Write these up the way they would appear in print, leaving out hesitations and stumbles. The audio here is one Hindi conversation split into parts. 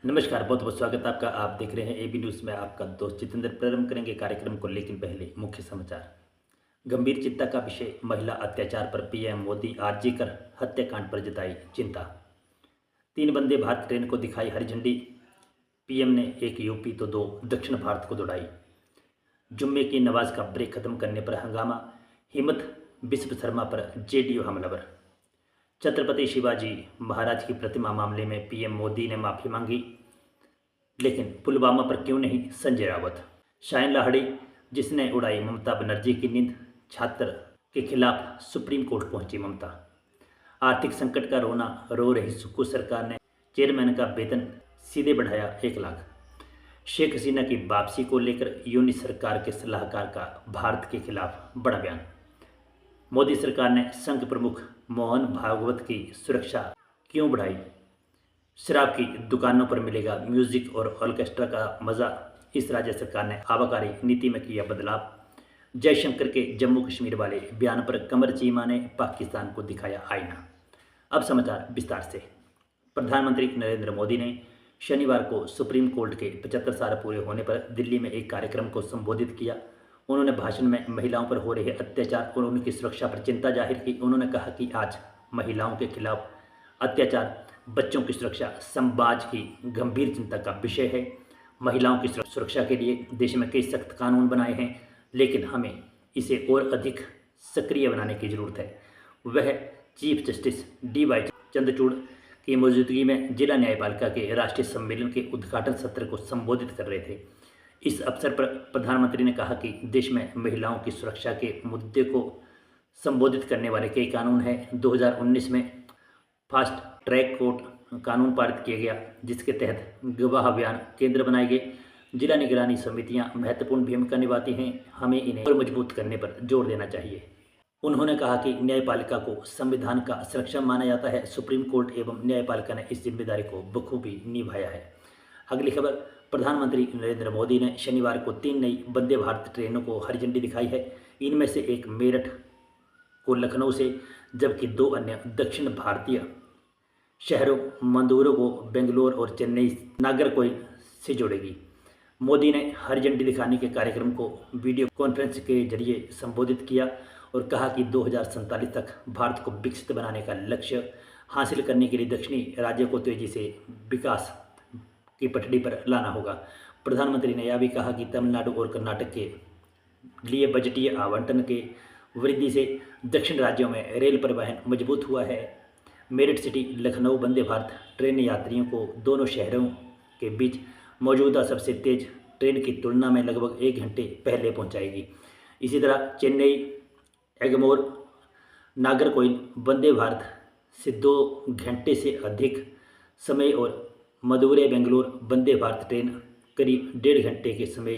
नमस्कार, बहुत बहुत स्वागत है आपका। आप देख रहे हैं एबी न्यूज़ में। आपका दोस्त जितेंद्र। प्रारंभ करेंगे कार्यक्रम को, लेकिन पहले मुख्य समाचार। गंभीर चिंता का विषय, महिला अत्याचार पर पीएम मोदी आरजी कर हत्याकांड पर जताई चिंता। 3 वंदे भारत ट्रेन को दिखाई हरी झंडी। पीएम ने एक यूपी तो 2 दक्षिण भारत को दौड़ाई। जुम्मे की नमाज का ब्रेक खत्म करने पर हंगामा। हिम्मत बिस्व शर्मा पर जेडीयू हमलावर। छत्रपति शिवाजी महाराज की प्रतिमा मामले में पीएम मोदी ने माफ़ी मांगी, लेकिन पुलवामा पर क्यों नहीं, संजय रावत। शाहीन लाहड़ी, जिसने उड़ाई ममता बनर्जी की नींद, छात्र के खिलाफ सुप्रीम कोर्ट पहुंची ममता। आर्थिक संकट का रोना रो रही सुक्खू सरकार ने चेयरमैन का वेतन सीधे बढ़ाया 1 लाख। शेख हसीना की वापसी को लेकर यूनिट सरकार के सलाहकार का भारत के खिलाफ बड़ा बयान। मोदी सरकार ने संघ प्रमुख मोहन भागवत की सुरक्षा क्यों बढ़ाई। शराब की दुकानों पर मिलेगा म्यूजिक और ऑर्केस्ट्रा का मज़ा, इस राज्य सरकार ने आबकारी नीति में किया बदलाव। जयशंकर के जम्मू कश्मीर वाले बयान पर कमर चीमा ने पाकिस्तान को दिखाया आईना। अब समाचार विस्तार से। प्रधानमंत्री नरेंद्र मोदी ने शनिवार को सुप्रीम कोर्ट के 75 साल पूरे होने पर दिल्ली में एक कार्यक्रम को संबोधित किया। उन्होंने भाषण में महिलाओं पर हो रहे अत्याचार और उनकी सुरक्षा पर चिंता जाहिर की। उन्होंने कहा कि आज महिलाओं के खिलाफ अत्याचार, बच्चों की सुरक्षा समाज की गंभीर चिंता का विषय है। महिलाओं की सुरक्षा के लिए देश में कई सख्त कानून बनाए हैं, लेकिन हमें इसे और अधिक सक्रिय बनाने की ज़रूरत है। वह चीफ जस्टिस DY चंद्रचूड़ की मौजूदगी में जिला न्यायपालिका के राष्ट्रीय सम्मेलन के उद्घाटन सत्र को संबोधित कर रहे थे। इस अवसर पर प्रधानमंत्री ने कहा कि देश में महिलाओं की सुरक्षा के मुद्दे को संबोधित करने वाले कई कानून हैं। 2019 में फास्ट ट्रैक कोर्ट कानून पारित किया गया, जिसके तहत गवाह बयान केंद्र बनाए गए। जिला निगरानी समितियां महत्वपूर्ण भूमिका निभाती हैं, हमें इन्हें और मजबूत करने पर जोर देना चाहिए। उन्होंने कहा कि न्यायपालिका को संविधान का संरक्षण माना जाता है। सुप्रीम कोर्ट एवं न्यायपालिका ने इस जिम्मेदारी को बखूबी निभाया है। अगली खबर, प्रधानमंत्री नरेंद्र मोदी ने शनिवार को 3 नई वंदे भारत ट्रेनों को हरी झंडी दिखाई है। इनमें से एक मेरठ को लखनऊ से, जबकि 2 अन्य दक्षिण भारतीय शहरों मंदुरु को बेंगलोर और चेन्नई नागरकोइल से जोड़ेगी। मोदी ने हरी झंडी दिखाने के कार्यक्रम को वीडियो कॉन्फ्रेंस के जरिए संबोधित किया और कहा कि 2047 तक भारत को विकसित बनाने का लक्ष्य हासिल करने के लिए दक्षिणी राज्यों को तेजी से विकास की पटड़ी पर लाना होगा। प्रधानमंत्री ने यह भी कहा कि तमिलनाडु और कर्नाटक के लिए बजटीय आवंटन के वृद्धि से दक्षिण राज्यों में रेल परिवहन मजबूत हुआ है। मेरठ सिटी लखनऊ वंदे भारत ट्रेन यात्रियों को दोनों शहरों के बीच मौजूदा सबसे तेज ट्रेन की तुलना में लगभग 1 घंटे पहले पहुंचाएगी। इसी तरह चेन्नई एगमोर नागरकोइल वंदे भारत से 2 घंटे से अधिक समय और मदुरै बेंगलोर वंदे भारत ट्रेन करीब 1.5 घंटे के समय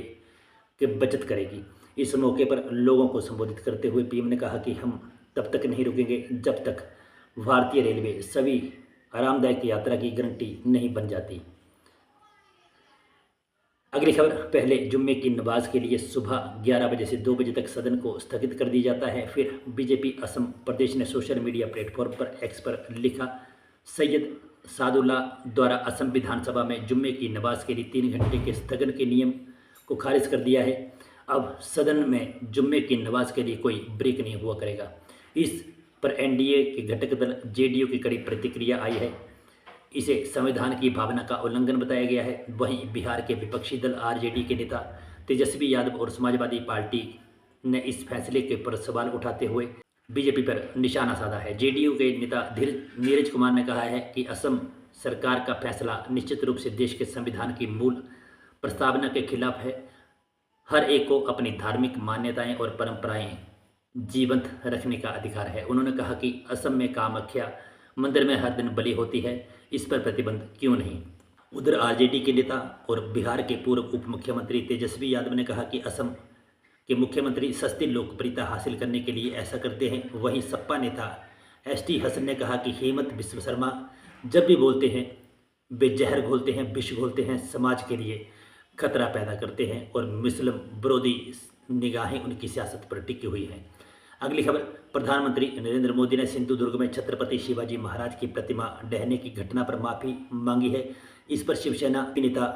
की बचत करेगी। इस मौके पर लोगों को संबोधित करते हुए पीएम ने कहा कि हम तब तक नहीं रुकेंगे जब तक भारतीय रेलवे सभी आरामदायक यात्रा की गारंटी नहीं बन जाती। अगली खबर, पहले जुम्मे की नमाज के लिए सुबह 11 बजे से 2 बजे तक सदन को स्थगित कर दिया जाता है। फिर बीजेपी असम प्रदेश ने सोशल मीडिया प्लेटफॉर्म पर एक्स पर लिखा, सैयद सादुल्लाह द्वारा असम विधानसभा में जुम्मे की नमाज के लिए 3 घंटे के स्थगन के नियम को खारिज कर दिया है। अब सदन में जुम्मे की नमाज के लिए कोई ब्रेक नहीं हुआ करेगा। इस पर एनडीए के घटक दल जेडीयू की कड़ी प्रतिक्रिया आई है। इसे संविधान की भावना का उल्लंघन बताया गया है। वहीं बिहार के विपक्षी दल आरजेडी के नेता तेजस्वी यादव और समाजवादी पार्टी ने इस फैसले के पर सवाल उठाते हुए बीजेपी पर निशाना साधा है। जेडीयू के नेता नीरज कुमार ने कहा है कि असम सरकार का फैसला निश्चित रूप से देश के संविधान की मूल प्रस्तावना के खिलाफ है। हर एक को अपनी धार्मिक मान्यताएं और परंपराएं जीवंत रखने का अधिकार है। उन्होंने कहा कि असम में कामाख्या मंदिर में हर दिन बलि होती है, इस पर प्रतिबंध क्यों नहीं। उधर आरजेडी के नेता और बिहार के पूर्व उप मुख्यमंत्री तेजस्वी यादव ने कहा कि असम के मुख्यमंत्री सस्ती लोकप्रियता हासिल करने के लिए ऐसा करते हैं। वहीं सपा नेता ST हसन ने कहा कि हेमंत बिस्व शर्मा जब भी बोलते हैं वे जहर घोलते हैं, विष घोलते हैं, समाज के लिए खतरा पैदा करते हैं और मुस्लिम विरोधी निगाहें उनकी सियासत पर टिकी हुई हैं। अगली खबर, प्रधानमंत्री नरेंद्र मोदी ने सिंधुदुर्ग में छत्रपति शिवाजी महाराज की प्रतिमा ढहने की घटना पर माफ़ी मांगी है। इस पर शिवसेना के नेता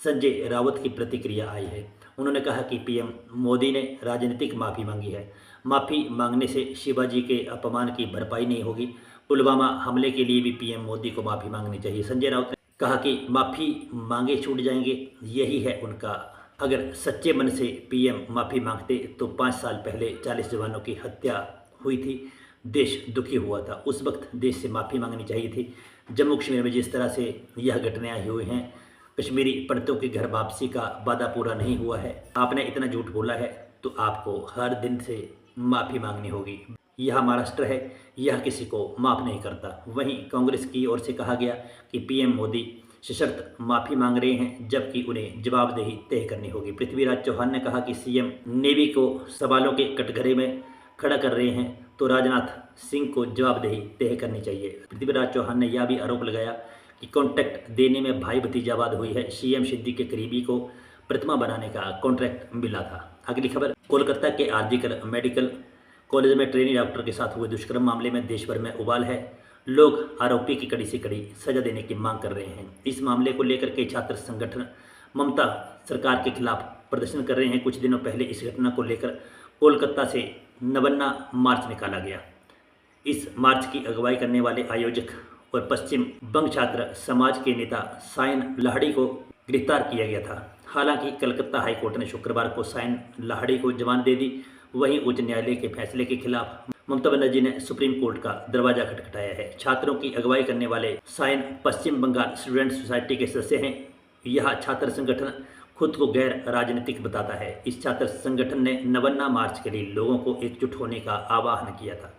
संजय राउत की प्रतिक्रिया आई है। उन्होंने कहा कि पीएम मोदी ने राजनीतिक माफ़ी मांगी है। माफ़ी मांगने से शिवाजी के अपमान की भरपाई नहीं होगी। पुलवामा हमले के लिए भी पीएम मोदी को माफ़ी मांगनी चाहिए। संजय राउत ने कहा कि माफ़ी मांगे छूट जाएंगे, यही है उनका। अगर सच्चे मन से पीएम माफ़ी मांगते तो 5 साल पहले 40 जवानों की हत्या हुई थी, देश दुखी हुआ था। उस वक्त देश से माफ़ी मांगनी चाहिए थी। जम्मू कश्मीर में जिस तरह से यह घटनाएं हुई हैं, कश्मीरी पंडितों की घर वापसी का वादा पूरा नहीं हुआ है, आपने इतना झूठ बोला है, तो आपको हर दिन से माफ़ी मांगनी होगी। यह महाराष्ट्र है, यह किसी को माफ़ नहीं करता। वहीं कांग्रेस की ओर से कहा गया कि पीएम मोदी सशर्त माफ़ी मांग रहे हैं, जबकि उन्हें जवाबदेही तय करनी होगी। पृथ्वीराज चौहान ने कहा कि सीएम नेवी को सवालों के कटघरे में खड़ा कर रहे हैं, तो राजनाथ सिंह को जवाबदेही तय करनी चाहिए। पृथ्वीराज चौहान ने यह भी आरोप लगाया कि कॉन्ट्रैक्ट देने में भाई भतीजावाद हुई है। सीएम सिद्दीकी के करीबी को प्रतिमा बनाने का कॉन्ट्रैक्ट मिला था। अगली खबर, कोलकाता के आरजीकर मेडिकल कॉलेज में ट्रेनी डॉक्टर के साथ हुए दुष्कर्म मामले में देश भर में उबाल है। लोग आरोपी की कड़ी से कड़ी सजा देने की मांग कर रहे हैं। इस मामले को लेकर कई छात्र संगठन ममता सरकार के खिलाफ प्रदर्शन कर रहे हैं। कुछ दिनों पहले इस घटना को लेकर कोलकाता से नवन्ना मार्च निकाला गया। इस मार्च की अगुवाई करने वाले आयोजक और पश्चिम बंग छात्र समाज के नेता सायन लाहड़ी को गिरफ्तार किया गया था। हालांकि कलकत्ता हाईकोर्ट ने शुक्रवार को सायन लाहड़ी को जमानत दे दी। वहीं उच्च न्यायालय के फैसले के खिलाफ ममता बनर्जी ने सुप्रीम कोर्ट का दरवाजा खटखटाया है। छात्रों की अगुवाई करने वाले सायन पश्चिम बंगाल स्टूडेंट सोसाइटी के सदस्य हैं। यह छात्र संगठन खुद को गैर राजनीतिक बताता है। इस छात्र संगठन ने नवन्ना मार्च के लिए लोगों को एकजुट होने का आह्वान किया था।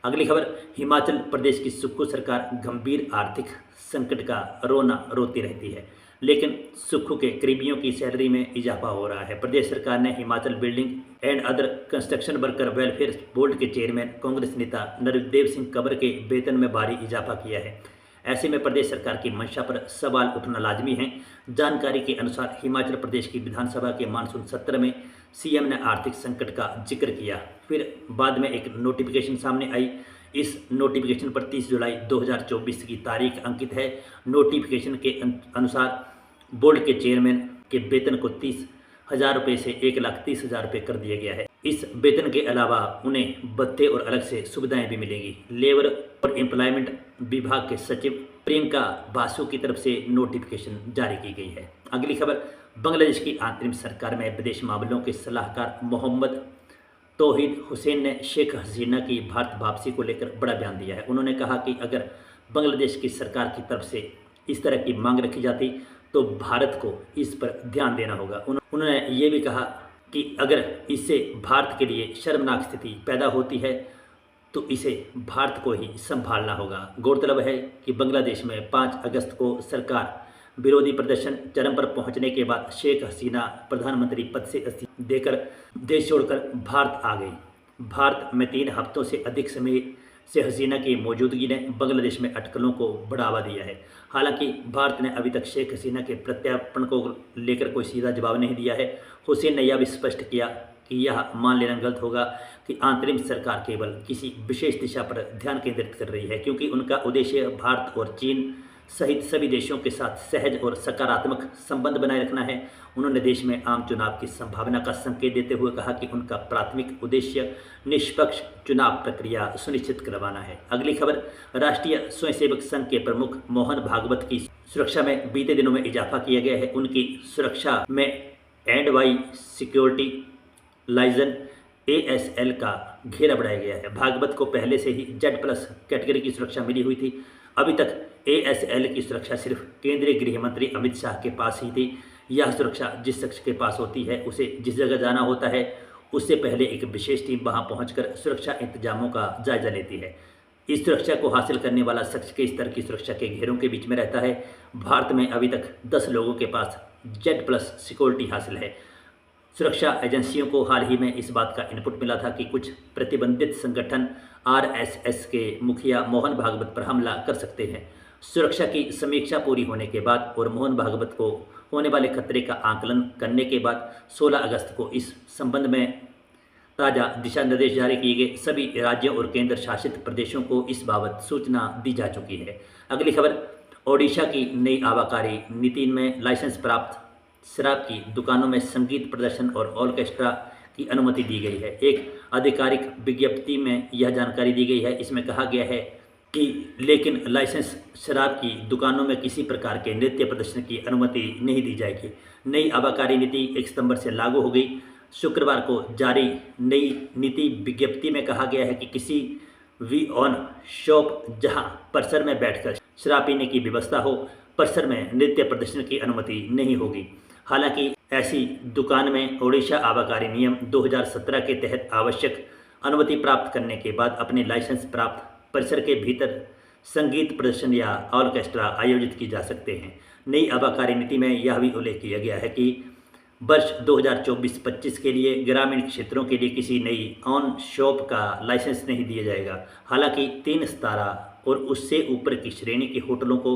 अगली खबर, हिमाचल प्रदेश की सुक्खू सरकार गंभीर आर्थिक संकट का रोना रोती रहती है, लेकिन सुक्खू के करीबियों की सैलरी में इजाफा हो रहा है। प्रदेश सरकार ने Himachal building and other construction worker welfare board के चेयरमैन कांग्रेस नेता नरदेव सिंह कंवर के वेतन में भारी इजाफा किया है। ऐसे में प्रदेश सरकार की मंशा पर सवाल उठना लाजमी है। जानकारी के अनुसार हिमाचल प्रदेश की विधानसभा के मानसून सत्र में सीएम ने आर्थिक संकट का जिक्र किया, फिर बाद में एक नोटिफिकेशन सामने आई। इस नोटिफिकेशन पर 30 जुलाई 2024 की तारीख अंकित है। नोटिफिकेशन के अनुसार बोर्ड के चेयरमैन के वेतन को 30,000 रुपये से 1,30,000 रुपये कर दिया गया है। इस वेतन के अलावा उन्हें भत्ते और अलग से सुविधाएं भी मिलेंगी। लेबर और एम्प्लॉयमेंट विभाग के सचिव प्रियंका बासु की तरफ से नोटिफिकेशन जारी की गई है। अगली खबर, बांग्लादेश की अंतरिम सरकार में विदेश मामलों के सलाहकार मोहम्मद तौहीद हुसैन ने शेख हसीना की भारत वापसी को लेकर बड़ा बयान दिया है। उन्होंने कहा कि अगर बांग्लादेश की सरकार की तरफ से इस तरह की मांग रखी जाती तो भारत को इस पर ध्यान देना होगा। उन्होंने ये भी कहा कि अगर इससे भारत के लिए शर्मनाक स्थिति पैदा होती है तो इसे भारत को ही संभालना होगा। गौरतलब है कि बांग्लादेश में 5 अगस्त को सरकार विरोधी प्रदर्शन चरम पर पहुंचने के बाद शेख हसीना प्रधानमंत्री पद से इस्तीफा देकर देश छोड़कर भारत आ गई। भारत में 3 हफ्तों से अधिक समय से हसीना की मौजूदगी ने बांग्लादेश में अटकलों को बढ़ावा दिया है। हालांकि भारत ने अभी तक शेख हसीना के प्रत्यार्पण को लेकर कोई सीधा जवाब नहीं दिया है। हुसैन ने यह भी स्पष्ट किया कि यह मान लेना गलत होगा कि अंतरिम सरकार केवल किसी विशेष दिशा पर ध्यान केंद्रित कर रही है, क्योंकि उनका उद्देश्य भारत और चीन सहित सभी देशों के साथ सहज और सकारात्मक संबंध बनाए रखना है। उन्होंने देश में आम चुनाव की संभावना का संकेत देते हुए कहा कि उनका प्राथमिक उद्देश्य निष्पक्ष चुनाव प्रक्रिया सुनिश्चित करवाना है। अगली खबर, राष्ट्रीय स्वयंसेवक संघ के प्रमुख मोहन भागवत की सुरक्षा में बीते दिनों में इजाफा किया गया है। उनकी सुरक्षा में एंड सिक्योरिटी लाइजन ASL का घेरा बढ़ाया गया है। भागवत को पहले से ही Z+ कैटेगरी की सुरक्षा मिली हुई थी। अभी तक ASL की सुरक्षा सिर्फ केंद्रीय गृह मंत्री अमित शाह के पास ही थी। यह सुरक्षा जिस शख्स के पास होती है, उसे जिस जगह जाना होता है, उससे पहले एक विशेष टीम वहां पहुंचकर सुरक्षा इंतजामों का जायजा लेती है। इस सुरक्षा को हासिल करने वाला शख्स के स्तर की सुरक्षा के घेरों के बीच में रहता है। भारत में अभी तक 10 लोगों के पास Z+ सिक्योरिटी हासिल है। सुरक्षा एजेंसियों को हाल ही में इस बात का इनपुट मिला था कि कुछ प्रतिबंधित संगठन RSS के मुखिया मोहन भागवत पर हमला कर सकते हैं। सुरक्षा की समीक्षा पूरी होने के बाद और मोहन भागवत को होने वाले खतरे का आकलन करने के बाद 16 अगस्त को इस संबंध में ताज़ा दिशा निर्देश जारी किए गए। सभी राज्यों और केंद्र शासित प्रदेशों को इस बाबत सूचना दी जा चुकी है। अगली खबर, ओडिशा की नई आबकारी नीति में लाइसेंस प्राप्त शराब की दुकानों में संगीत प्रदर्शन और ऑर्केस्ट्रा की अनुमति दी गई है। एक आधिकारिक विज्ञप्ति में यह जानकारी दी गई है। इसमें कहा गया है कि लेकिन लाइसेंस शराब की दुकानों में किसी प्रकार के नृत्य प्रदर्शन की अनुमति नहीं दी जाएगी। नई आबकारी नीति 1 सितंबर से लागू हो गई। शुक्रवार को जारी नई नीति विज्ञप्ति में कहा गया है कि किसी भी ऑन शॉप जहां परिसर में बैठकर शराब पीने की व्यवस्था हो, परिसर में नृत्य प्रदर्शन की अनुमति नहीं होगी। हालांकि ऐसी दुकान में ओडिशा आबकारी नियम 2017 के तहत आवश्यक अनुमति प्राप्त करने के बाद अपने लाइसेंस प्राप्त परिसर के भीतर संगीत प्रदर्शन या ऑर्केस्ट्रा आयोजित की जा सकते हैं। नई आबकारी नीति में यह भी उल्लेख किया गया है कि वर्ष 2024-25 के लिए ग्रामीण क्षेत्रों के लिए किसी नई ऑन शॉप का लाइसेंस नहीं दिया जाएगा। हालांकि 3 सितारा और उससे ऊपर की श्रेणी के होटलों को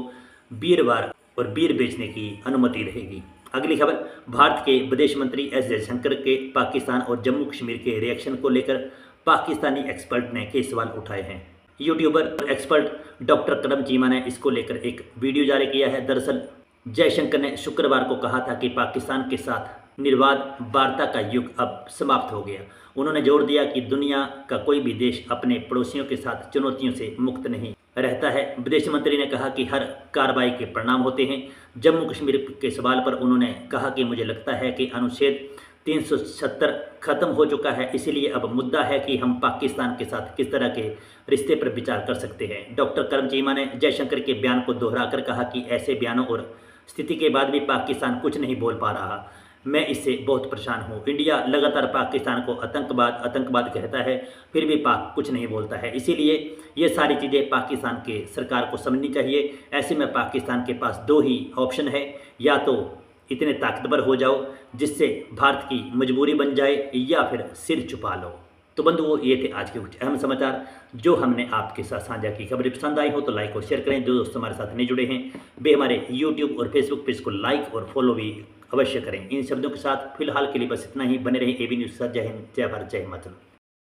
बीयर बार और बीयर बेचने की अनुमति रहेगी। अगली खबर, भारत के विदेश मंत्री एस जयशंकर के पाकिस्तान और जम्मू कश्मीर के रिएक्शन को लेकर पाकिस्तानी एक्सपर्ट ने कई सवाल उठाए हैं। यूट्यूबर एक्सपर्ट डॉक्टर करम चीमा ने इसको लेकर एक वीडियो जारी किया है। दरअसल जयशंकर ने शुक्रवार को कहा था कि पाकिस्तान के साथ निर्बाध वार्ता का युग अब समाप्त हो गया। उन्होंने जोर दिया कि दुनिया का कोई भी देश अपने पड़ोसियों के साथ चुनौतियों से मुक्त नहीं रहता है। विदेश मंत्री ने कहा कि हर कार्रवाई के परिणाम होते हैं। जम्मू कश्मीर के सवाल पर उन्होंने कहा कि मुझे लगता है कि अनुच्छेद 370 खत्म हो चुका है, इसलिए अब मुद्दा है कि हम पाकिस्तान के साथ किस तरह के रिश्ते पर विचार कर सकते हैं। डॉक्टर करम चीमा ने जयशंकर के बयान को दोहराकर कहा कि ऐसे बयानों और स्थिति के बाद भी पाकिस्तान कुछ नहीं बोल पा रहा। मैं इससे बहुत परेशान हूँ। इंडिया लगातार पाकिस्तान को आतंकवाद कहता है, फिर भी पाक कुछ नहीं बोलता है। इसीलिए ये सारी चीज़ें पाकिस्तान के सरकार को समझनी चाहिए। ऐसे में पाकिस्तान के पास 2 ही ऑप्शन है, या तो इतने ताकतवर हो जाओ जिससे भारत की मजबूरी बन जाए, या फिर सिर छुपा लो। तो बंधुओं, ये थे आज के कुछ अहम समाचार जो हमने आपके साथ साझा की। खबरें पसंद आई हो तो लाइक और शेयर करें। जो दोस्त हमारे साथ नहीं जुड़े हैं वे हमारे यूट्यूब और फेसबुक पेज को लाइक और फॉलो भी अवश्य करें। इन शब्दों के साथ फिलहाल के लिए बस इतना ही। बने रहें एबी न्यूज़ के साथ। जय हिंद, जय भारत, जय हिमाचल।